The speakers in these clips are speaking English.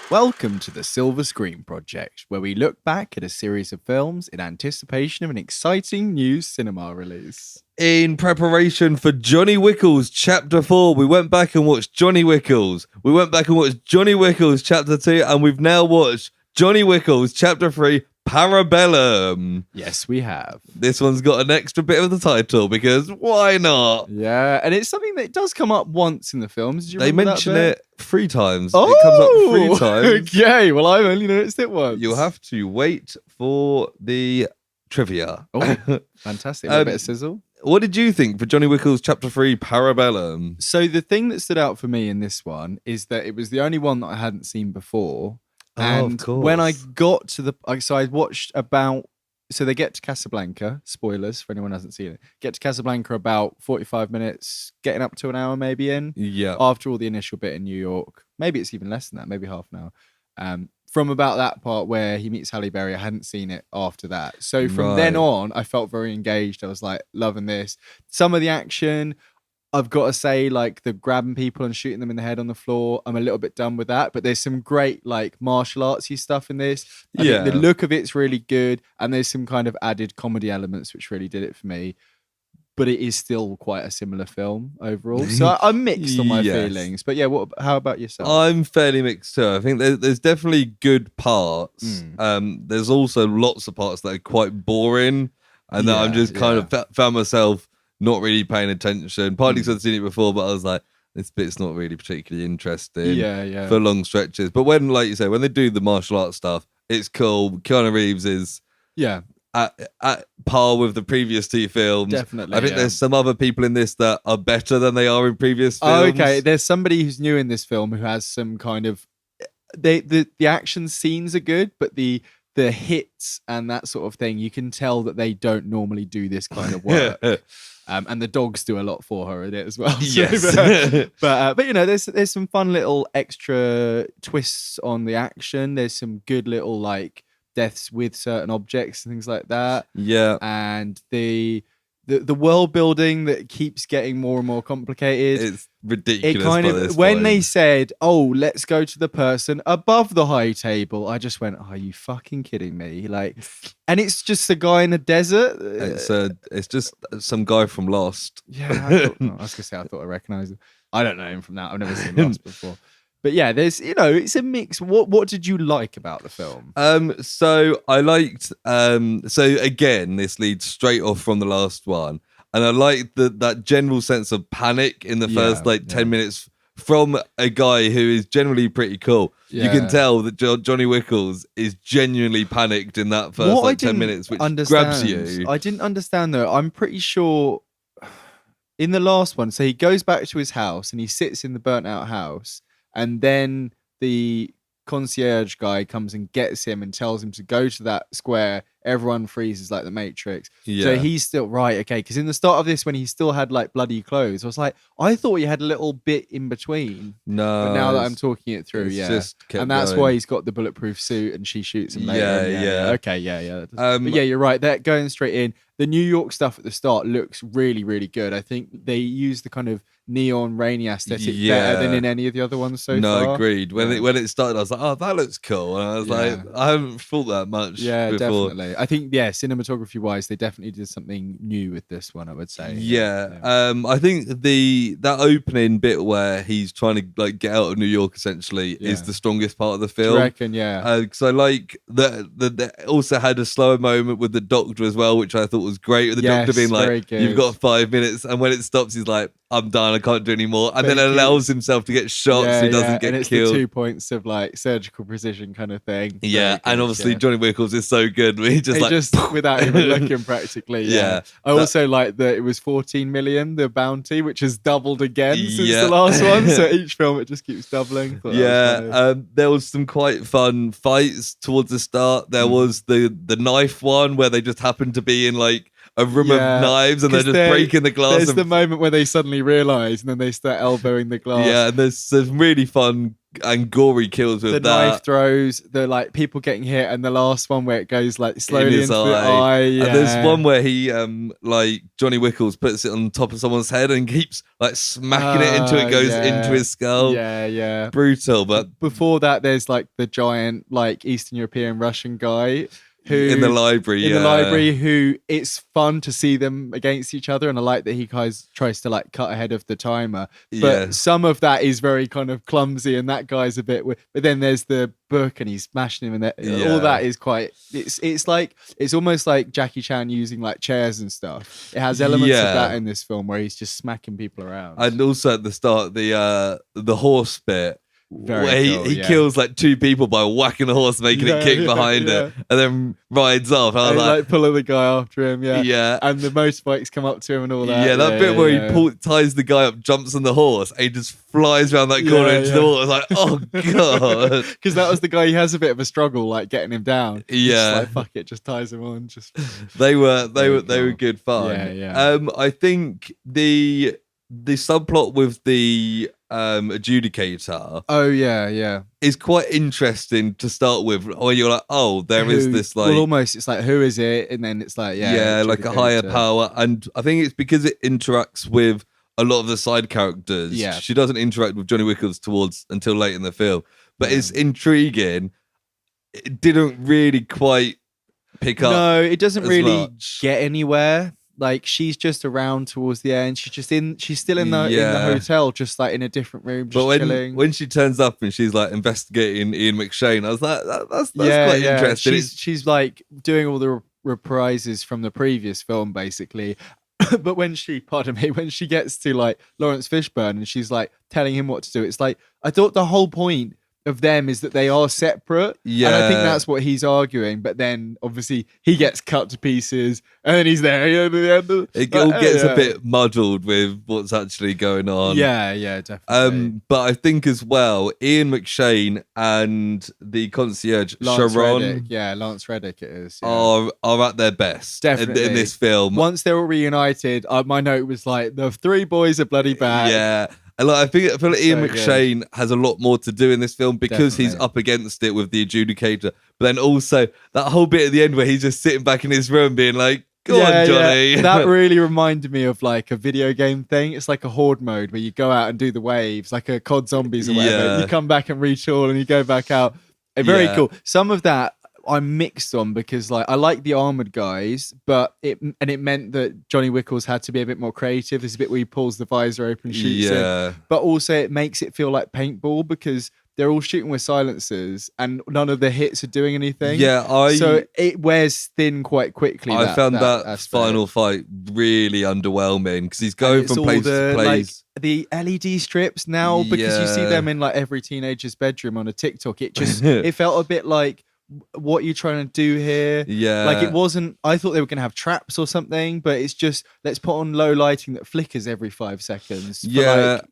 Welcome to the Silver Screen Project, where we look back at a series of films in anticipation of an exciting new cinema release. In preparation for Johnny Wickles Chapter 4, we went back and watched Johnny Wickles. We went back and watched Johnny Wickles Chapter 2, and we've now watched Johnny Wickles Chapter 3, Parabellum. Yes, we have. This one's got an extra bit of the title, because why not? Yeah, and it's something that does come up once in the films. Did you They remember mention that bit? it 3 times. Oh! It comes up 3 times. Okay, well, I've only noticed it once. You'll have to wait for the trivia. Oh, fantastic. A little bit of sizzle. What did you think for Johnny Wickles Chapter 3, Parabellum? So the thing that stood out for me in this one is that it was the only one that I hadn't seen before. And of course. when I got to so I watched so they get to Casablanca, spoilers for anyone who hasn't seen it, get to Casablanca about 45 minutes, getting up to an hour maybe in, Yeah. after all the initial bit in New York. Maybe it's even less than that, maybe half an hour. From about that part where he meets Halle Berry, I hadn't seen it after that. So from then on, I felt very engaged. I was like, loving this. Some of the action, I've got to say, like the grabbing people and shooting them in the head on the floor, I'm a little bit done with that. But there's some great like martial artsy stuff in this. I think the look of it's really good, and there's some kind of added comedy elements which really did it for me. But it is still quite a similar film overall. So I'm mixed on my feelings. But yeah, how about yourself? I'm fairly mixed too. I think there's definitely good parts. There's also lots of parts that are quite boring, and that I'm just kind of found myself not really paying attention. Partly because I'd seen it before, but I was like, this bit's not really particularly interesting for long stretches. But when, like you say, when they do the martial arts stuff, it's cool. Keanu Reeves is at par with the previous 2 films. Definitely. I think there's some other people in this that are better than they are in previous films. Oh, okay. There's somebody who's new in this film who has some kind of the action scenes are good, but the hits and that sort of thing, you can tell that they don't normally do this kind of work. And the dogs do a lot for her in it as well. Yes. but you know, there's some fun little extra twists on the action. There's some good little like deaths with certain objects and things like that. Yeah. And the world building that keeps getting more and more complicated. It's ridiculous. It kind of when they said, "Oh, let's go to the person above the high table," I just went, "Are you fucking kidding me?" Like, and it's just a guy in a desert. It's just some guy from Lost. Yeah, I was gonna say I thought I recognised him. I don't know him from that. I've never seen Lost before. But yeah, there's it's a mix. What did you like about the film? So I liked so again, this leads straight off from the last one. And I liked that general sense of panic in the first 10 minutes from a guy who is generally pretty cool. Yeah. You can tell that Johnny Wickles is genuinely panicked in that first 10 minutes, which grabs you. I didn't understand though. I'm pretty sure in the last one, so he goes back to his house and he sits in the burnt out house. And then the concierge guy comes and gets him and tells him to go to that square. Everyone freezes like the Matrix. Yeah. So he's still right. Okay. Because in the start of this, when he still had like bloody clothes, I was like, I thought he had a little bit in between. No. But now that I'm talking it through, and that's why he's got the bulletproof suit and she shoots him later. Yeah. Okay. But yeah, you're right. They're going straight in. The New York stuff at the start looks really, really good. I think they use the kind of neon rainy aesthetic better than in any of the other ones so far. No, agreed. When it started, I was like, oh, that looks cool. And I was like, I haven't thought that much before. Definitely. I think, cinematography wise, they definitely did something new with this one, I would say. I think that opening bit where he's trying to like get out of New York essentially is the strongest part of the film. Do you reckon? Yeah. Because I like that also had a slower moment with the doctor as well, which I thought was great. With the doctor being like, you've got 5 minutes. And when it stops, he's like, I'm done, I can't do any more. And then allows himself to get shot so he doesn't get killed. The 2 points of like surgical precision kind of thing. Yeah, and obviously Johnny Wickles is so good. He just without even looking practically. Yeah. I also like that it was 14 million, the bounty, which has doubled again since the last one. So each film it just keeps doubling. There was some quite fun fights towards the start. There was the knife one where they just happened to be in like a room of knives and they're just breaking the glass. There's the moment where they suddenly realise and then they start elbowing the glass. Yeah, and there's some really fun and gory kills with the that. knife throws, the like people getting hit, and the last one where it goes like slowly in his into the eye. Yeah. And there's one where he like Johnny Wickles puts it on top of someone's head and keeps like smacking it until it goes into his skull. Yeah. Brutal. But before that, there's like the giant like Eastern European Russian guy who in the library, who it's fun to see them against each other, and I like that he tries to like cut ahead of the timer, but some of that is very kind of clumsy, and that guy's a bit but then there's the book and he's smashing him, and all that is quite it's like it's almost like Jackie Chan using like chairs and stuff. It has elements of that in this film where he's just smacking people around. And also at the start, the horse bit, Very cool, he kills like 2 people by whacking the horse, making it kick behind it, and then rides off. I was like pulling the guy after him, yeah, and the motorbikes come up to him and all that. Yeah, that bit where he ties the guy up, jumps on the horse, and he just flies around that corner into the water. I was like, oh god, because that was the guy. He has a bit of a struggle, like getting him down. Yeah, just like fuck it, just ties him on. Just they were good fun. Yeah. I think the subplot with the adjudicator is quite interesting to start with, when you're like, oh, is this like, well, almost it's like, who is it, and then it's like like a higher power, and I think it's because it interacts with a lot of the side characters. She doesn't interact with Johnny Wickles until late in the film, but it's intriguing. It didn't really quite pick up. No, it doesn't really much. get anywhere. Like, she's just around towards the end. She's still in the hotel, just like in a different room, just chilling. When she turns up and she's like investigating Ian McShane, I was like, that's quite interesting. She's like doing all the reprises from the previous film, basically. But when she gets to like Lawrence Fishburne and she's like telling him what to do, it's like, I thought the whole point of them is that they are separate, and I think that's what he's arguing, but then obviously he gets cut to pieces and then he's there. It all gets a bit muddled with what's actually going on. Definitely. But I think as well, Ian McShane and the concierge Lance Sharon Reddick. Lance Reddick it is, are at their best definitely in this film. Once they were reunited, my note was like, the 3 boys are bloody bad. And like, I feel like Ian McShane has a lot more to do in this film because he's up against it with the adjudicator. But then also that whole bit at the end where he's just sitting back in his room being like, go on, Johnny. Yeah. That really reminded me of like a video game thing. It's like a horde mode where you go out and do the waves, like a COD Zombies or whatever. You come back and retool and you go back out. Very cool. Some of that I'm mixed on, because like I like the armored guys, but it meant that Johnny Wickles had to be a bit more creative. There's a bit where he pulls the visor open, shoots it, but also it makes it feel like paintball because they're all shooting with silencers and none of the hits are doing anything. So it wears thin quite quickly. I found that final fight really underwhelming because he's going from place to place. Like, the LED strips now, because you see them in like every teenager's bedroom on a TikTok. It just it felt a bit like, what are you trying to do here? Like, it wasn't, I thought they were going to have traps or something, but it's just, let's put on low lighting that flickers every 5 seconds. If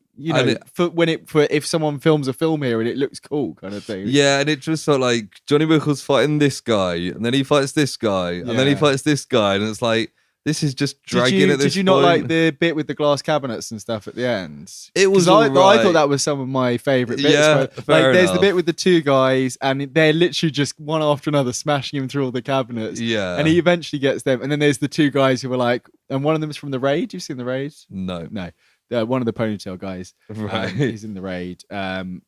someone films a film here and it looks cool, kind of thing. Yeah, and it just felt like Johnny Wickles fighting this guy, and then he fights this guy, and then he fights this guy, and it's like, this is just dragging at this point. Did you not like the bit with the glass cabinets and stuff at the end? It was I thought that was some of my favourite bits. There's the bit with the 2 guys and they're literally just one after another smashing him through all the cabinets. And he eventually gets them. And then there's the 2 guys who were like, and one of them is from The Raid. You've seen The Raid? No. One of the ponytail guys. He's in The Raid. And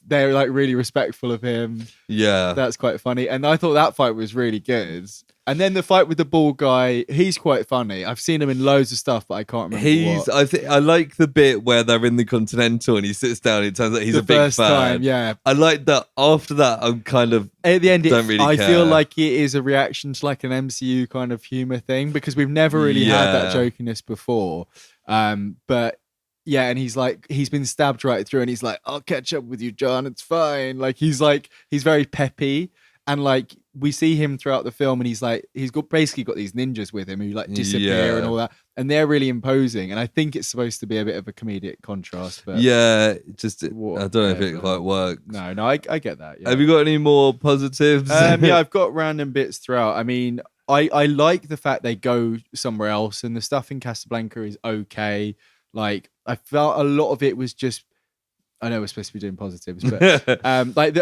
they're like really respectful of him. That's quite funny. And I thought that fight was really good. And then the fight with the bald guy, he's quite funny. I've seen him in loads of stuff, but I can't remember I like the bit where they're in the Continental and he sits down and it turns out he's a big fan. I like that. After that, I'm kind of at the end, I care. feel like it is a reaction to like an MCU kind of humor thing, because we've never really had that jokiness before. But yeah, and he's been stabbed right through and he's like, I'll catch up with you, John, it's fine. He's very peppy. And like, we see him throughout the film and he's basically got these ninjas with him who like disappear and all that. And they're really imposing. And I think it's supposed to be a bit of a comedic contrast. But I don't know if it quite works. No, I get that. Yeah. Have you got any more positives? I've got random bits throughout. I mean, I like the fact they go somewhere else, and the stuff in Casablanca is okay. Like, I felt a lot of it was just I know we're supposed to be doing positives, but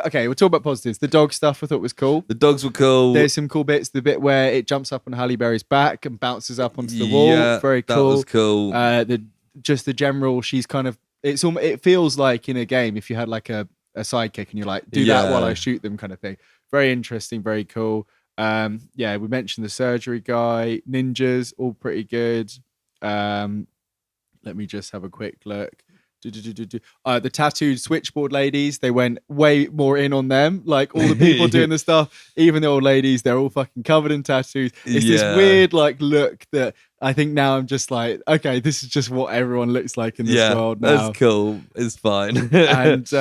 okay, we'll talk about positives. The dog stuff I thought was cool. The dogs were cool. There's some cool bits. The bit where it jumps up on Halle Berry's back and bounces up onto the wall, very cool. That was cool. The general, she's kind of, it feels like in a game if you had like a sidekick and you're like, do that while I shoot them kind of thing. Very interesting, very cool. We mentioned the surgery guy, ninjas, all pretty good. Let me just have a quick look. The tattooed switchboard ladies, they went way more in on them. Like all the people doing the stuff, even the old ladies, they're all fucking covered in tattoos. It's this weird like look that I think now I'm just like, okay, this is just what everyone looks like in this world now. That's cool. It's fine. And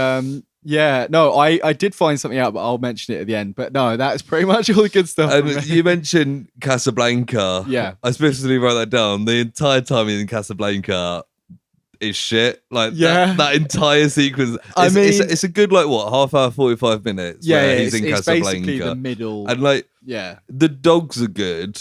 I did find something out, but I'll mention it at the end. But no, that's pretty much all the good stuff. You mentioned Casablanca. Yeah. I specifically wrote that down. The entire time in Casablanca is shit. Like that entire sequence. It's a good half hour, 45 minutes. Yeah, he's in it's Casablanca. Basically the middle. And the dogs are good.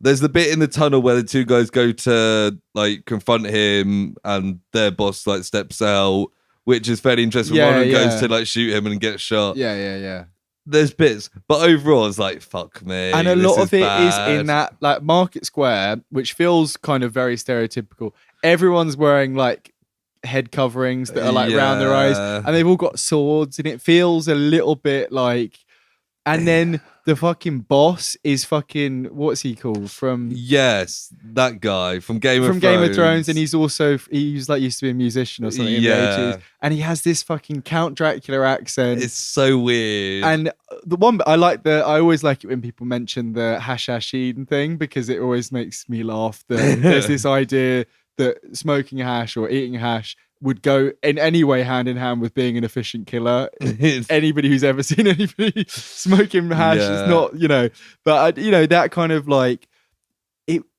There's the bit in the tunnel where the two guys go to confront him, and their boss steps out, which is fairly interesting. One of them goes to shoot him and gets shot. Yeah. There's bits, but overall it's like, fuck me. And a lot of it is in that Market Square, which feels kind of very stereotypical. Everyone's wearing head coverings that are round their eyes, and they've all got swords, and it feels a little bit like. And then the fucking boss is fucking, what's he called from? Yes, that guy from Game of Thrones, and he's used to be a musician or something in the 80s, and he has this fucking Count Dracula accent. It's so weird. And the one I always like it when people mention the Hashashin thing, because it always makes me laugh. There's this idea that smoking hash or eating hash would go in any way hand in hand with being an efficient killer. Anybody who's ever seen anybody smoking hash is not, but that kind of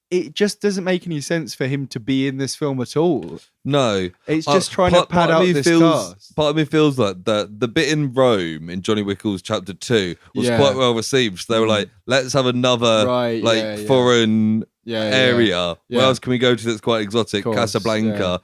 it just doesn't make any sense for him to be in this film at all. No, it's just trying to pad out this cast. Part of me feels like the bit in Rome in Johnny Wick's Chapter 2 was quite well received. So they were like, let's have another foreign area. Where else can we go to that's quite exotic? Casablanca. Yeah.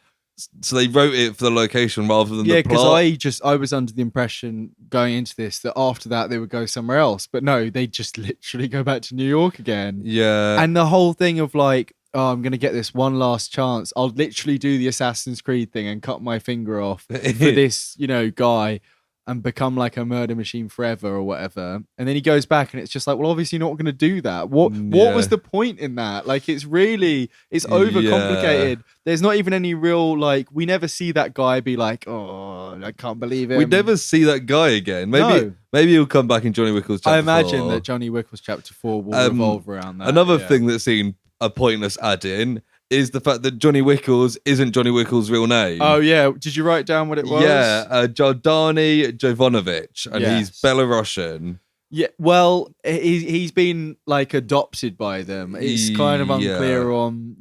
So they wrote it for the location rather than the plot. Yeah, because I was under the impression going into this that after that they would go somewhere else. But no, they just literally go back to New York again. Yeah. And the whole thing of I'm going to get this one last chance. I'll literally do the Assassin's Creed thing and cut my finger off for this, guy and become like a murder machine forever or whatever. And then he goes back and it's just like, well, obviously you're not going to do that. What was the point in that? It's overcomplicated. There's not even any real, we never see that guy be like, oh, I can't believe it. We never see that guy again. Maybe he'll come back in Johnny Wick's Chapter 4. I imagine that Johnny Wick's Chapter 4 will revolve around that. Another thing that's seen a pointless add-in is the fact that Johnny Wickles isn't Johnny Wickles' real name. Oh, yeah. Did you write down what it was? Yeah, Jordani Jovanovic, and he's Belarusian. Yeah, well, he's been adopted by them. It's kind of unclear on,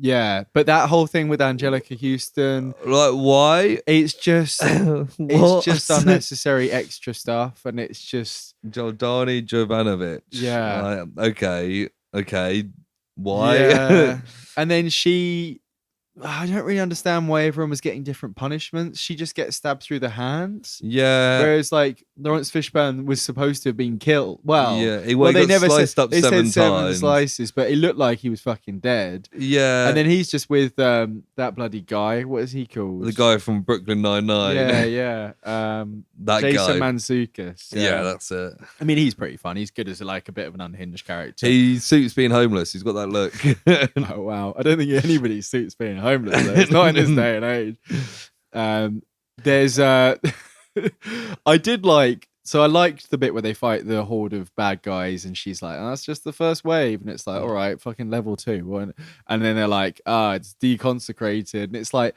but that whole thing with Angelica Houston, why? It's just it's just unnecessary extra stuff, and it's just Jordani Jovanovic. Yeah. Okay. Why? Yeah. And then I don't really understand why everyone was getting different punishments. She just gets stabbed through the hands. Yeah. Whereas Lawrence Fishburne was supposed to have been killed. Well, they got never sliced up they seven said times. Slices, but it looked like he was fucking dead. Yeah. And then he's just with that bloody guy. What is he called? The guy from Brooklyn Nine-Nine. Yeah. That Jason guy. Mantzoukas. Yeah, that's it. I mean, he's pretty fun. He's good as a bit of an unhinged character. He suits being homeless. He's got that look. Oh, wow. I don't think anybody suits being homeless, though. It's not in this day and age. There's I liked the bit where they fight the horde of bad guys, and she's like, oh, that's just the first wave, and it's like, all right, fucking level 2, and then they're like, it's deconsecrated, and it's like,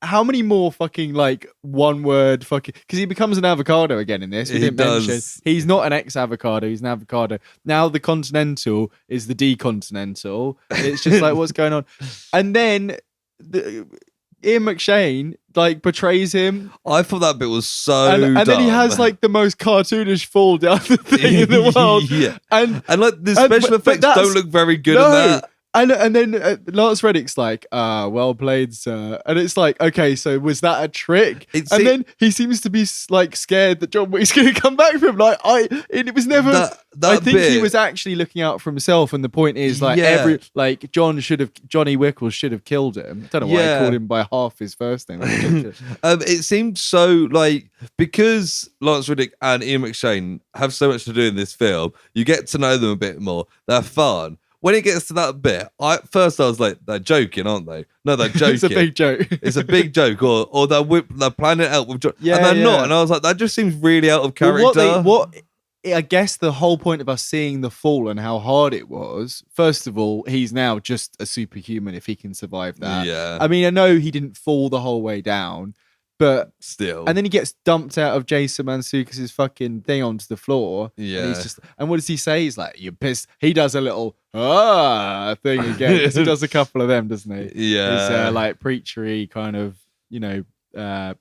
how many more fucking one word fucking, because he becomes an avocado again in this. We didn't mention he's not an ex-avocado, he's an avocado. Now the Continental is the decontinental. It's just what's going on? And then Ian McShane betrays him. I thought that bit was so and dumb. Then he has the most cartoonish fall down the thing in the world. Yeah. And the special effects don't look very good in that. And then Lance Reddick's like, well played, sir. And it's like, okay, so was that a trick? Then he seems to be like scared that John Wick's going to come back for him. Like, it was never. I think he was actually looking out for himself. And the point is, like, Johnny Wickles should have killed him. I don't know why he called him by half his first name. It seemed so like, because Lance Reddick and Ian McShane have so much to do in this film, you get to know them a bit more. They're fun. When it gets to that bit, I was like, they're joking, aren't they? No, they're joking. It's a big joke. It's a big joke, or they're planning it out with John, and they're not. And I was like, that just seems really out of character. I guess the whole point of us seeing the fall and how hard it was, first of all, he's now just a superhuman if he can survive that. Yeah. I mean, I know he didn't fall the whole way down, but still. And then he gets dumped out of Jason Mantzoukas' fucking thing onto the floor. Yeah. And what does he say? He's like, you're pissed. He does a little thing again. He does a couple of them, doesn't he? Yeah. His like preachery kind of,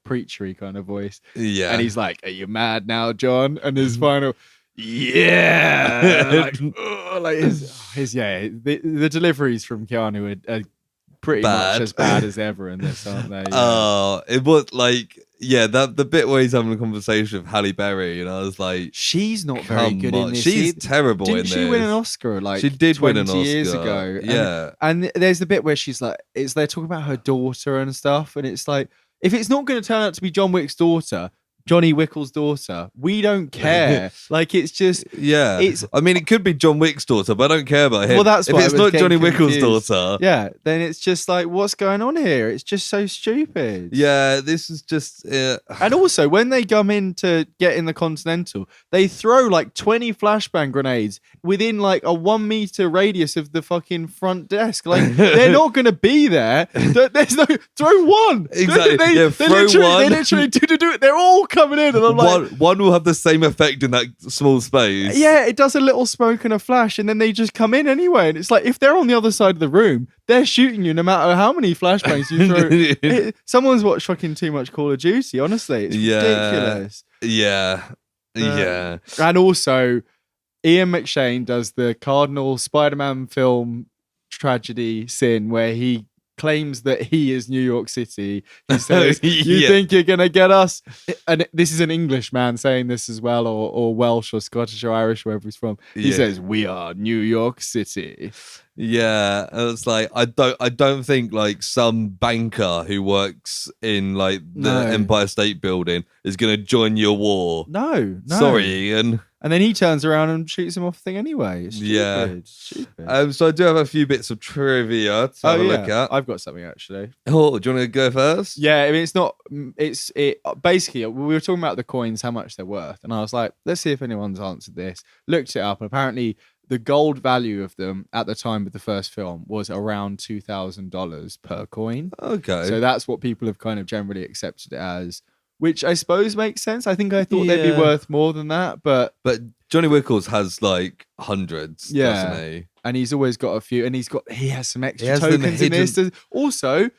preachery kind of voice. Yeah. And he's like, are you mad now, John? And his final, yeah. The deliveries from Keanu are pretty much as bad as ever in this, aren't they? It was like, the bit where he's having a conversation with Halle Berry, and I was like, she's not very good in this. She's terrible in this. Didn't she win an Oscar like she did 20 win an Oscar years ago? Yeah. And there's the bit where she's like, they're talking about her daughter and stuff, and it's like, if it's not going to turn out to be John Wick's daughter, Johnny Wickles' daughter, we don't care. Like, it's just... Yeah. I mean, it could be John Wick's daughter, but I don't care about him. Well, that's if why it's not Johnny Wickles' daughter... Yeah, then it's just like, what's going on here? It's just so stupid. Yeah, this is just... And also, when they come in to get in the Continental, they throw like 20 flashbang grenades within like a 1 meter radius of the fucking front desk. Like, they're not going to be there. There's no... Throw one! Exactly. They literally do it. They're all coming in, and I'm like, one will have the same effect in that small space. Yeah, it does a little smoke and a flash, and then they just come in anyway. And it's like, if they're on the other side of the room, they're shooting you no matter how many flashbangs you throw. Someone's watched fucking too much Call of Duty. Honestly, it's ridiculous. Yeah. And also, Ian McShane does the Cardinal Spider-Man film tragedy sin where he claims that he is New York City. He says, you think you're going to get us? And this is an English man saying this as well, or Welsh or Scottish or Irish, wherever he's from. He says, we are New York City. Yeah, and it's like, I don't think like some banker who works in like the Empire State Building is going to join your war. No. Sorry, Ian. And then he turns around and shoots him off the thing anyway. It's stupid. Stupid. So I do have a few bits of trivia to have a look at. I've got something actually. Oh, do you want to go first? Yeah, I mean, basically, we were talking about the coins, how much they're worth. And I was like, let's see if anyone's answered this. Looked it up, and apparently the gold value of them at the time of the first film was around $2,000 per coin. Okay. So that's what people have kind of generally accepted it as, which I suppose makes sense. I think I thought they'd be worth more than that, but Johnny Wickles has like hundreds, doesn't he? And he's always got a few, and he has some extra tokens in this. Also,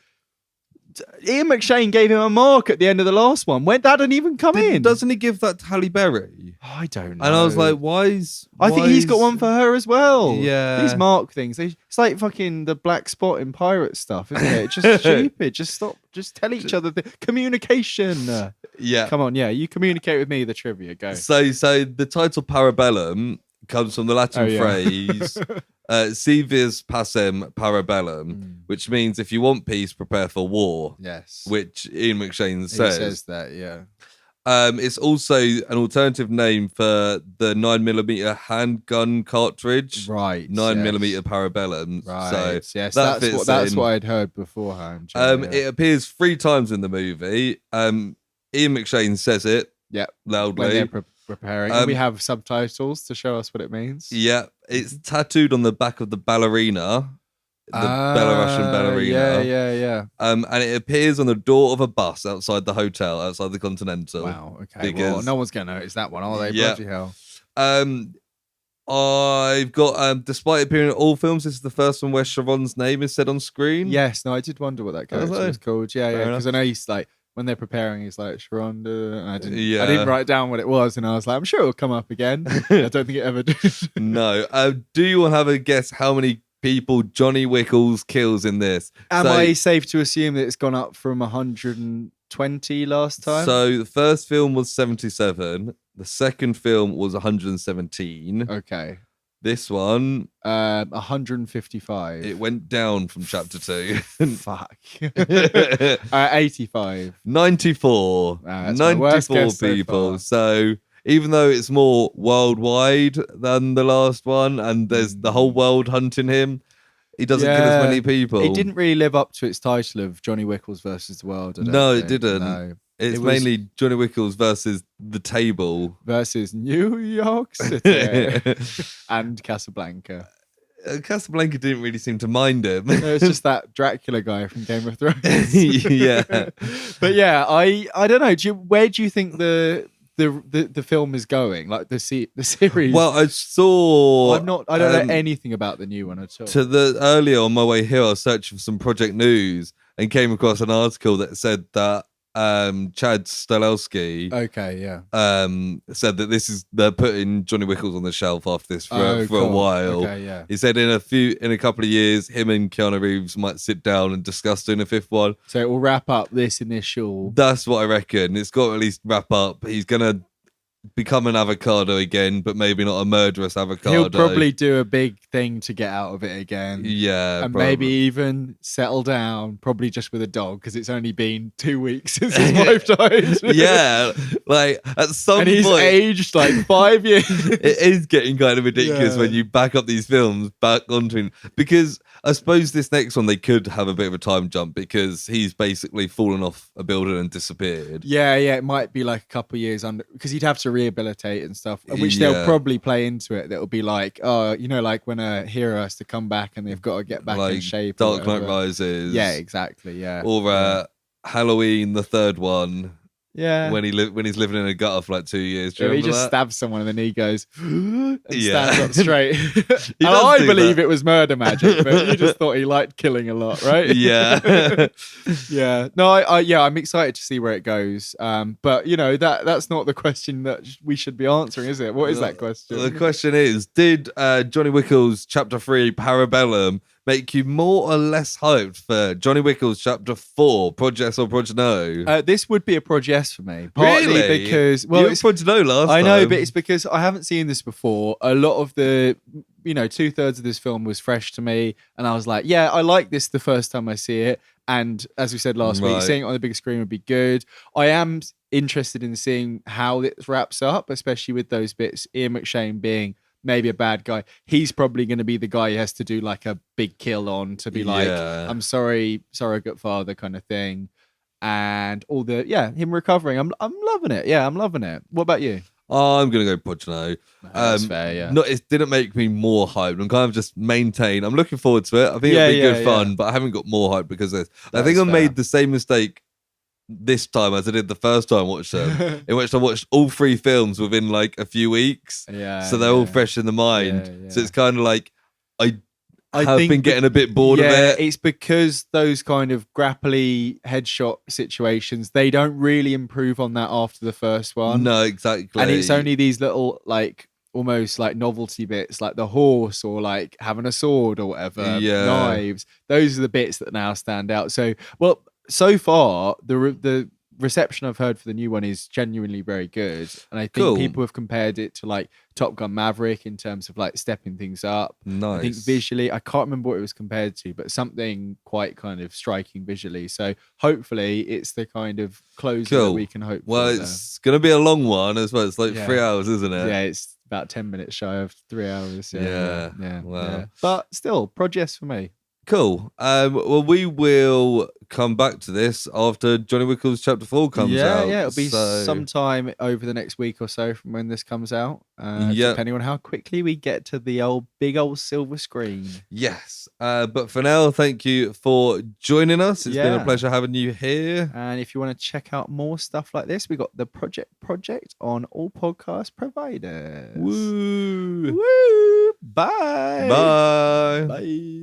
Ian McShane gave him a mark at the end of the last one. When that didn't even come in. Doesn't he give that to Halle Berry? Oh, I don't know. And I was like, I think he's got one for her as well. Yeah. These mark things. It's like fucking the black spot in pirate stuff, isn't it? It's just stupid. Just stop. Just tell each other communication. Yeah. Come on. Yeah. You communicate with me the trivia. Go. So the title Parabellum comes from the Latin phrase si vis pacem parabellum, which means if you want peace, prepare for war. Yes. Which Ian McShane says. He says that, yeah. It's also an alternative name for the 9mm handgun cartridge. Right. 9mm Parabellum. Right. So yes, that's what I'd heard beforehand. It appears 3 times in the movie. Ian McShane says it loudly. When they're preparing. And we have subtitles to show us what it means. Yeah. It's tattooed on the back of the ballerina. The Belarusian ballerina. Yeah. And it appears on the door of a bus outside the hotel, outside the Continental. Wow, okay. Well, no one's going to notice that one, are they? Yeah. Bloody hell. I've got, despite appearing in all films, this is the first one where Sharon's name is said on screen. Yes, no, I did wonder what that character was called. Yeah, because I know he's like, when they're preparing, he's like, Sharonda. I didn't write down what it was, and I was like, I'm sure it'll come up again. I don't think it ever did. No. Do you want to have a guess how many people Johnny Wickles kills in this. Am I safe to assume that it's gone up from 120 last time? So the first film was 77. The second film was 117. Okay. This one, 155. It went down from chapter 2. Fuck. 85. 94. 94 people. So even though it's more worldwide than the last one, and there's the whole world hunting him, he doesn't kill as many people. It didn't really live up to its title of Johnny Wickles versus the world. It didn't. No. It was mainly Johnny Wickles versus the table. Versus New York City and Casablanca. Casablanca didn't really seem to mind him. It's just that Dracula guy from Game of Thrones. Yeah. But yeah, I don't know. Where do you think the film is going? Like the series? Well, I saw. I don't know anything about the new one at all. Earlier on my way here, I was searching for some project news and came across an article that said that Chad Stahelski said that they're putting Johnny Wickles on the shelf after this for a while. Okay, yeah. He said in a couple of years him and Keanu Reeves might sit down and discuss doing a fifth one. So it will wrap up this initial. That's what I reckon. It's got to at least wrap up. He's gonna become an avocado again, but maybe not a murderous avocado. He'll probably do a big thing to get out of it again. Yeah, and maybe even settle down, probably just with a dog, because it's only been 2 weeks since his wife died. Yeah, like at some point, and he's aged like 5 years. It is getting kind of ridiculous when you back up these films back onto him, because I suppose this next one they could have a bit of a time jump because he's basically fallen off a building and disappeared. Yeah, it might be like a couple of years under, because he'd have to rehabilitate and stuff, which they'll probably play into it. That'll be like, like when a hero has to come back and they've got to get back in shape. Dark Knight Rises. Yeah, exactly. Yeah. Or Halloween, the third one. Yeah. When he's living in a gutter for like 2 years. He just stabs someone and then he goes and stands up straight. And I believe it was murder magic, but you just thought he liked killing a lot, right? Yeah. Yeah. No, I'm excited to see where it goes. But that's not the question that we should be answering, is it? What is that question? The question is, did Johnny Wickles Chapter 3 Parabellum make you more or less hyped for Johnny Wickles Chapter 4 Project or Project No? This would be a Project for me. Partly really? Because it's Project No last time. I know, but it's because I haven't seen this before. A lot of the 2/3 of this film was fresh to me, and I was like, yeah, I like this the first time I see it. And as we said last week, seeing it on the big screen would be good. I am interested in seeing how it wraps up, especially with those bits. Ian McShane being maybe a bad guy. He's probably going to be the guy he has to do like a big kill on to be like, I'm sorry, surrogate father kind of thing. And all him recovering. I'm loving it. Yeah, I'm loving it. What about you? I'm going to go Project No. That's fair, yeah. No, it didn't make me more hyped. I'm kind of just maintain. I'm looking forward to it. I think it'll be good fun, but I haven't got more hype because of this. I think I made the same mistake this time as I did the first time I watched them, in which I watched all 3 films within like a few weeks. So they're all fresh in the mind. So it's kind of like I have been getting a bit bored of it. It's because those kind of grapply headshot situations, they don't really improve on that after the first one. No, exactly. And it's only these little like almost like novelty bits, like the horse or like having a sword or whatever, knives. Those are the bits that now stand out. So far the reception I've heard for the new one is genuinely very good, and I think people have compared it to like Top Gun Maverick in terms of like stepping things up. Nice. I think visually, I can't remember what it was compared to, but something quite kind of striking visually. So hopefully it's the kind of closer that we can hope for. Well, it's going to be a long one as well. It's like 3 hours, isn't it? Yeah, it's about 10 minutes shy of 3 hours. Yeah. Wow. Yeah. But still, Project for me. Cool. Well, we will come back to this after Johnny Wickles Chapter 4 comes out. Yeah, it'll be sometime over the next week or so from when this comes out, depending on how quickly we get to the big old silver screen. Yes. But for now, thank you for joining us. It's been a pleasure having you here. And if you want to check out more stuff like this, we got the Project on all podcast providers. Woo! Woo! Bye! Bye! Bye!